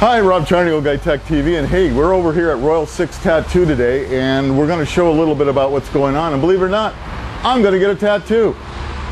Hi, Rob Charney, Old Guy Tech TV, and hey, we're over here at Royal 6 Tattoo today, and we're going to show a little bit about what's going on. And believe it or not, I'm going to get a tattoo.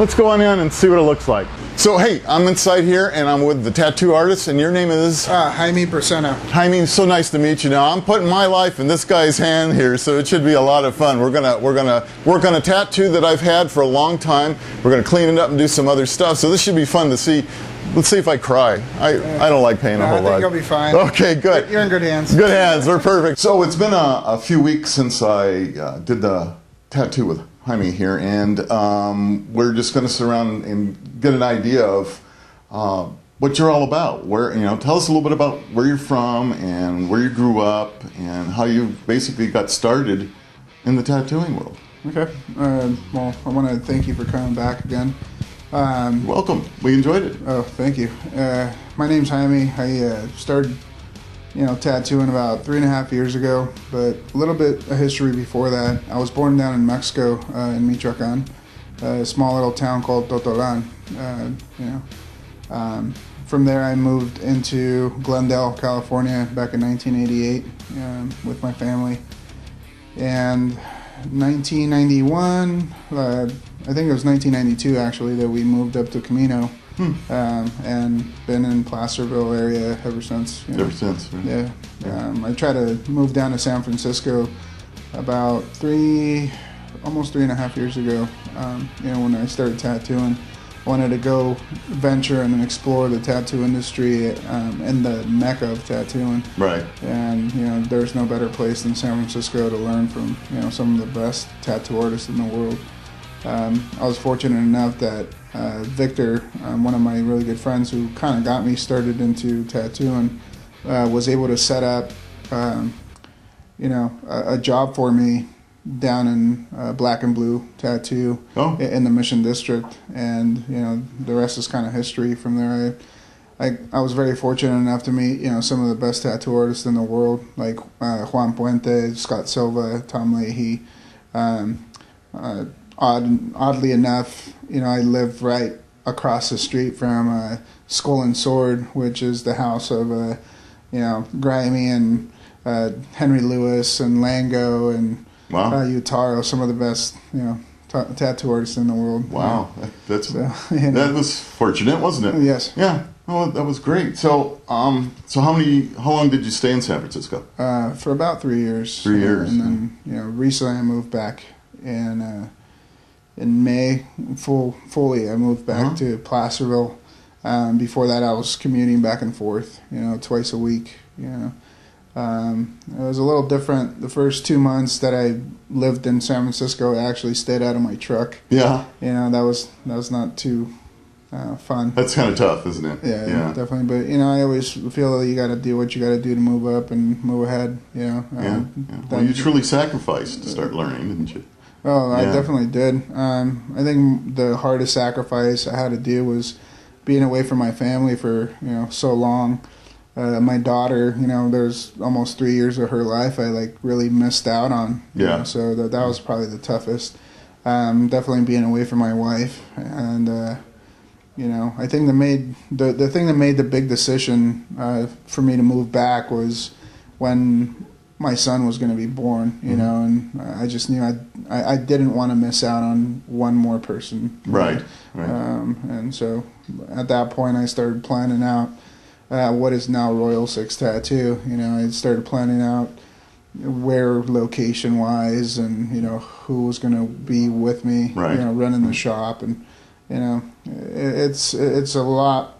Let's go on in and see what it looks like. So hey, I'm inside here, and I'm with the tattoo artist, and your name is? Jaime Briseno. Jaime, so nice to meet you. Now, I'm putting my life in this guy's hand here, so it should be a lot of fun. We're gonna work on a tattoo that I've had for a long time. We're gonna clean it up and do some other stuff. So this should be fun to see. Let's see if I cry. I don't like pain a whole lot. I think you'll be fine. Okay, good. You're in good hands. Good hands. We're perfect. So it's been a few weeks since I did the tattoo with Jaime here, and we're just going to sit around and get an idea of what you're all about. Where, tell us a little bit about where you're from and where you grew up and how you basically got started in the tattooing world. Okay. Well, I want to thank you for coming back again. Welcome. We enjoyed it. Oh, thank you. My name's Jaime. I started, tattooing about 3.5 years ago, but a little bit of history before that. I was born down in Mexico, in Michoacan, a small little town called Totolan. From there, I moved into Glendale, California, back in 1988 with my family, and 1991. I think it was 1992 actually that we moved up to Camino, and been in Placerville area ever since. Ever since, right? Yeah. I tried to move down to San Francisco about almost 3.5 years ago. When I started tattooing, I wanted to go venture and explore the tattoo industry in the mecca of tattooing. Right. And there's no better place than San Francisco to learn from some of the best tattoo artists in the world. I was fortunate enough that Victor, one of my really good friends who kind of got me started into tattooing, was able to set up, a job for me down in Black and Blue Tattoo in the Mission District, and the rest is kind of history from there. I was very fortunate enough to meet some of the best tattoo artists in the world, like Juan Puente, Scott Silva, Tom Leahy. Oddly enough, I live right across the street from Skull and Sword, which is the house of Grimey and Henry Lewis and Lango and Utaro, some of the best tattoo artists in the world. Wow, that was fortunate, wasn't it? Yes. Yeah. Oh, that was great. So, how long did you stay in San Francisco? For about 3 years. 3 years. And then, recently I moved back in May, fully. I moved back to Placerville. Before that, I was commuting back and forth, twice a week. It was a little different. The first 2 months that I lived in San Francisco, I actually stayed out of my truck. Yeah. That was not too fun. That's kind of tough, isn't it? Yeah, definitely. But I always feel that you got to do what you got to do to move up and move ahead. Well, you truly sacrificed to start learning, didn't you? Oh, I definitely did. I think the hardest sacrifice I had to do was being away from my family for so long. My daughter, there's almost 3 years of her life I really missed out on. So that was probably the toughest. Definitely being away from my wife, and I think the thing that made the big decision for me to move back was when my son was going to be born, and I just knew I didn't want to miss out on one more person. Right. And so at that point, I started planning out what is now Royal 6 Tattoo. I started planning out where location-wise and, who was going to be with me, running the shop. And, it's a lot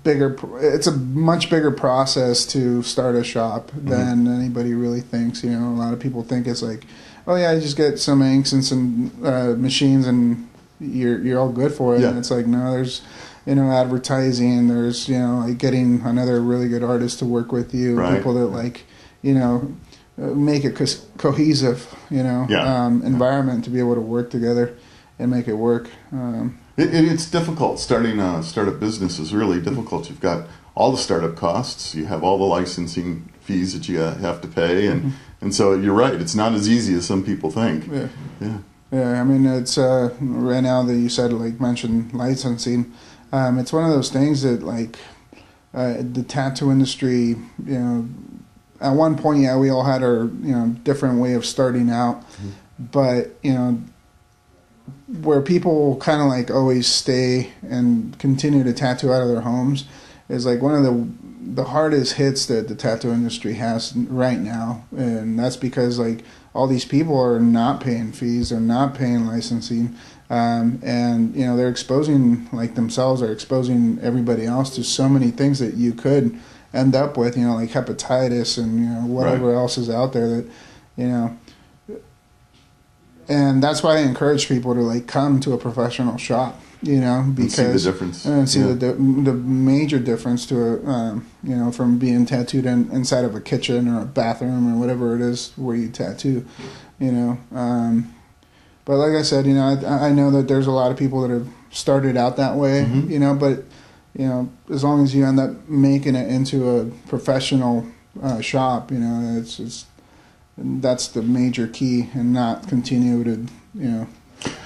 bigger. It's a much bigger process to start a shop than anybody really thinks. A lot of people think it's like, oh yeah, you just get some inks and some machines and you're all good for it. Yeah. And it's like, no, there's advertising. There's getting another really good artist to work with you. People that make a cohesive environment to be able to work together and make it work. It's difficult. Starting a startup business is really difficult. You've got all the startup costs. You have all the licensing fees that you have to pay, and so you're right. It's not as easy as some people think. Yeah. I mean, it's right now that you said mentioned licensing. It's one of those things that the tattoo industry, you know, at one point, yeah, we all had our, you know, different way of starting out, but, you know, where people kind of like always stay and continue to tattoo out of their homes is like one of the hardest hits that the tattoo industry has right now, and that's because like all these people are not paying fees, they're not paying licensing, and you know they're exposing like themselves, they're exposing everybody else to so many things that you could end up with, you know, like hepatitis and, you know, whatever else is out there that, you know. And that's why I encourage people to like come to a professional shop, you know, because and see the difference, and see the major difference to you know, from being tattooed inside of a kitchen or a bathroom or whatever it is where you tattoo, you know. But like I said, you know, I know that there's a lot of people that have started out that way, you know, but you know, as long as you end up making it into a professional shop, you know, that's the major key, and not continue to, you know,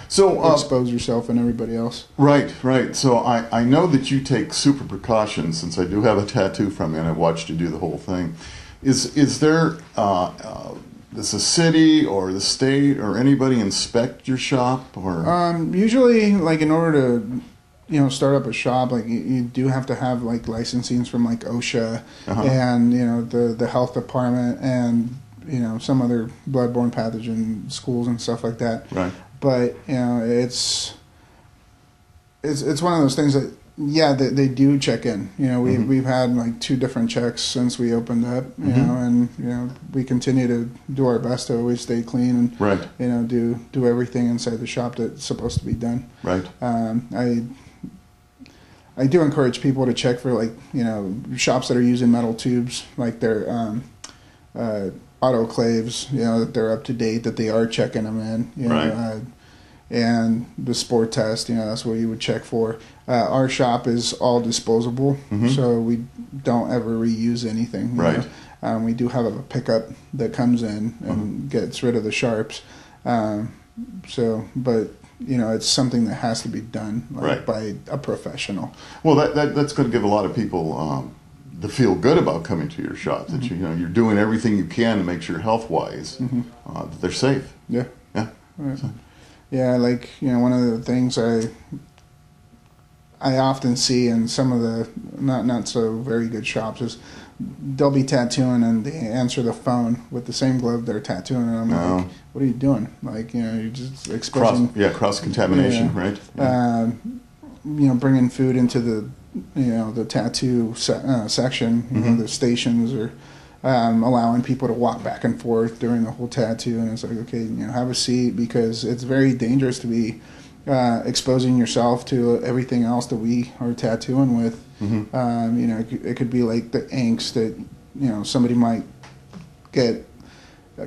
so expose yourself and everybody else. Right. So I know that you take super precautions, since I do have a tattoo from you and I've watched you do the whole thing. Is there does the city or the state or anybody inspect your shop, or? Usually, like in order to, you know, start up a shop, like you do have to have like licensings from like OSHA and, you know, the health department and, you know, some other bloodborne pathogen schools and stuff like that. Right. But, you know, it's one of those things that, yeah, they do check in. You know, we've had like 2 different checks since we opened up, you know, and, you know, we continue to do our best to always stay clean and, you know, do everything inside the shop that's supposed to be done. Right. I do encourage people to check for, like, you know, shops that are using metal tubes, like their autoclaves, you know, that they're up to date, that they are checking them in, you know, and the sport test, you know, that's what you would check for. Our shop is all disposable, so we don't ever reuse anything. You know? We do have a pickup that comes in and gets rid of the sharps. But you know, it's something that has to be done by a professional. Well, that's going to give a lot of people the feel good about coming to your shop, that you know you're doing everything you can to make sure health-wise that they're safe. Yeah. Right. So. Yeah, like, you know, one of the things I often see in some of the not so very good shops is they'll be tattooing and they answer the phone with the same glove they're tattooing, and I'm like, what are you doing? Like, you know, you're just exposing cross-contamination, right? You know, bringing food into the, you know, the tattoo section, you know, the stations, or allowing people to walk back and forth during the whole tattoo, and it's like, okay, you know, have a seat, because it's very dangerous to be exposing yourself to everything else that we are tattooing with. You know, it could be like the angst that, you know, somebody might get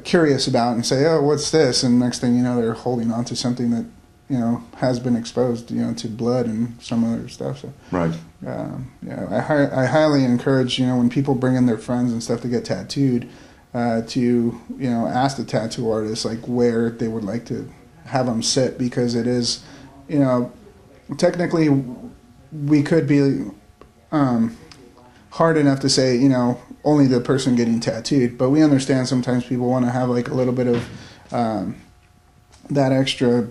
curious about and say, oh, what's this? And next thing you know, they're holding on to something that, you know, has been exposed, you know, to blood and some other stuff. So, yeah, I highly encourage, you know, when people bring in their friends and stuff to get tattooed, to, you know, ask the tattoo artist like where they would like to have them sit, because it is, you know, technically we could be hard enough to say, you know, only the person getting tattooed, but we understand sometimes people want to have like a little bit of that extra,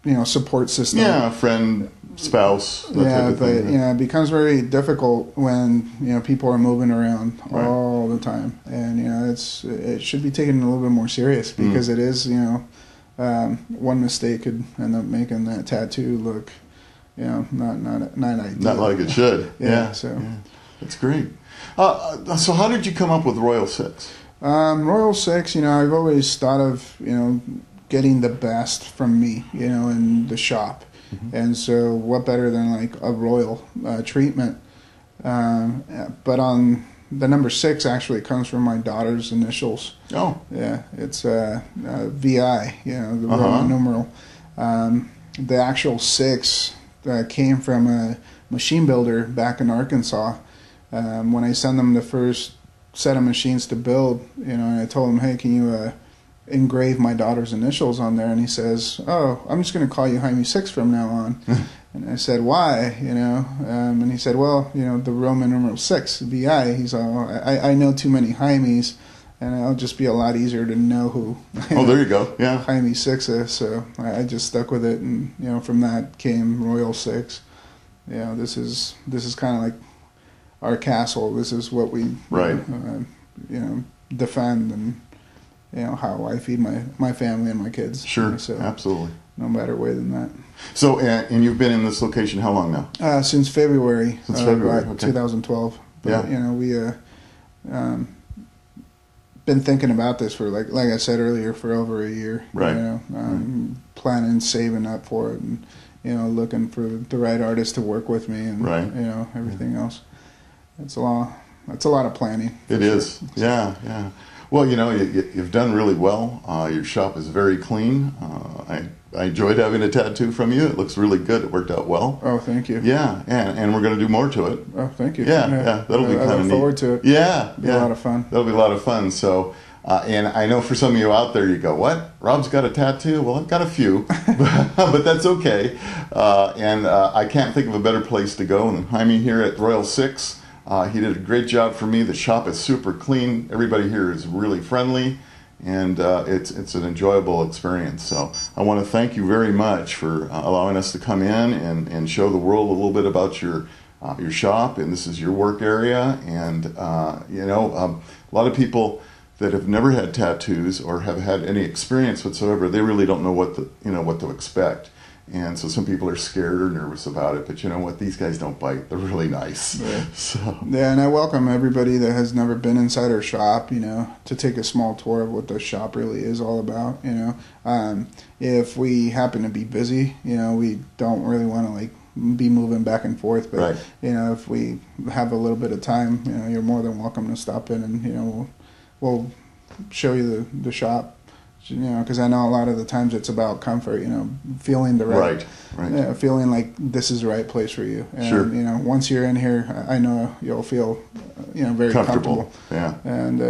you know, support system. Yeah, a friend, spouse. That type of but thing. you know, it becomes very difficult when, you know, people are moving around all the time, and you know, it should be taken a little bit more serious, because it is, you know, one mistake could end up making that tattoo look, you know, not ideal. Not like it should. Yeah. That's great. So how did you come up with Royal 6? Royal 6, you know, I've always thought of, you know, getting the best from me, you know, in the shop. And so what better than like a royal treatment? But on the number 6 actually comes from my daughter's initials. Oh. Yeah, it's VI, you know, the Roman numeral. The actual 6 came from a machine builder back in Arkansas. When I sent them the first set of machines to build, you know, and I told them, hey, can you engrave my daughter's initials on there, and he says, "Oh, I'm just going to call you Jaime 6 from now on." And I said, "Why?" And he said, "Well, the Roman numeral 6, VI." He's all, I know too many Jaimes, and it'll just be a lot easier to know who. Oh, there you go. Yeah, Jaime 6 is. So I just stuck with it, and from that came Royal 6. This is kind of like our castle. This is what we right. Defend, and how I feed my family and my kids. Sure, so absolutely. No better way than that. So, and you've been in this location how long now? Since February. Since February, okay. 2012. But, yeah. We been thinking about this for like I said earlier, for over a year. Right. Planning, saving up for it, and looking for the right artist to work with me, and right. Everything else. It's a lot of planning. It is. Yeah, yeah. Well, you've done really well. Your shop is very clean. I enjoyed having a tattoo from you. It looks really good. It worked out well. Oh, thank you. Yeah, and we're going to do more to it. Oh, thank you. Yeah. That'll be kind of neat. I look forward to it. Yeah, It'll be a lot of fun. That'll be a lot of fun. So, and I know for some of you out there, you go, "What? Rob's got a tattoo?" Well, I've got a few, but that's okay. And I can't think of a better place to go than Jaime here at Royal 6. He did a great job for me. The shop is super clean. Everybody here is really friendly, and it's an enjoyable experience. So I want to thank you very much for allowing us to come in and show the world a little bit about your shop, and this is your work area. And a lot of people that have never had tattoos or have had any experience whatsoever, they really don't know what to expect. And so some people are scared or nervous about it, but you know what? These guys don't bite. They're really nice. Right. So yeah, and I welcome everybody that has never been inside our shop, to take a small tour of what the shop really is all about. If we happen to be busy, we don't really want to be moving back and forth. But right. If we have a little bit of time, you're more than welcome to stop in, and we'll show you the shop. Because I know a lot of the times it's about comfort, feeling the right. Feeling like this is the right place for you. And, sure. Once you're in here, I know you'll feel, very comfortable. Yeah. And,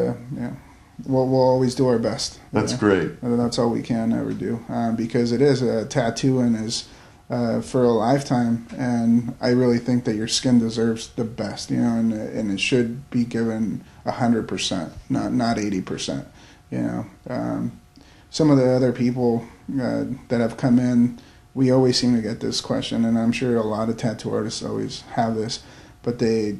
we'll always do our best. That's great. And that's all we can ever do. Because it is a tattoo and is for a lifetime. And I really think that your skin deserves the best, and it should be given 100%, not 80%, Some of the other people that have come in, we always seem to get this question, and I'm sure a lot of tattoo artists always have this, but they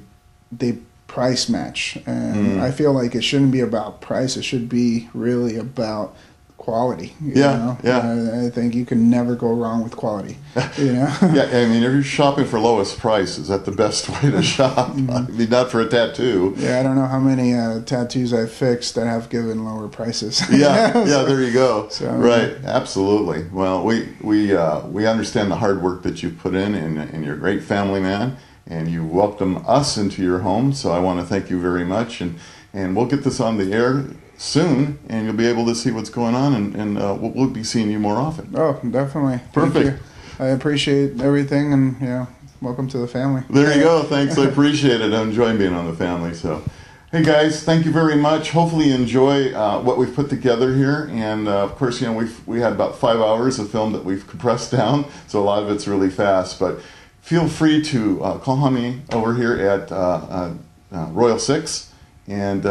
price match, and I feel like it shouldn't be about price. It should be really about quality. Yeah. I think you can never go wrong with quality. Yeah, I mean, if you're shopping for lowest price, is that the best way to shop? I mean, not for a tattoo. Yeah, I don't know how many tattoos I've fixed that have given lower prices. Yeah, there you go. So, right, absolutely. Well, we understand the hard work that you put in, and you're a great family man, and you welcome us into your home. So I want to thank you very much, and we'll get this on the air soon, and you'll be able to see what's going on, and we'll be seeing you more often. Oh, definitely. Perfect. Thank you. I appreciate everything, and welcome to the family. There you go. Thanks. I appreciate it. I enjoy being on the family. So, hey guys, thank you very much. Hopefully you enjoy what we've put together here, and of course, we had about 5 hours of film that we've compressed down, so a lot of it's really fast. But feel free to call Jaime over here at Royal 6. And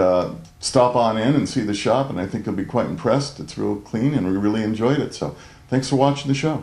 stop on in and see the shop, and I think you'll be quite impressed. It's real clean, and we really enjoyed it. So thanks for watching the show.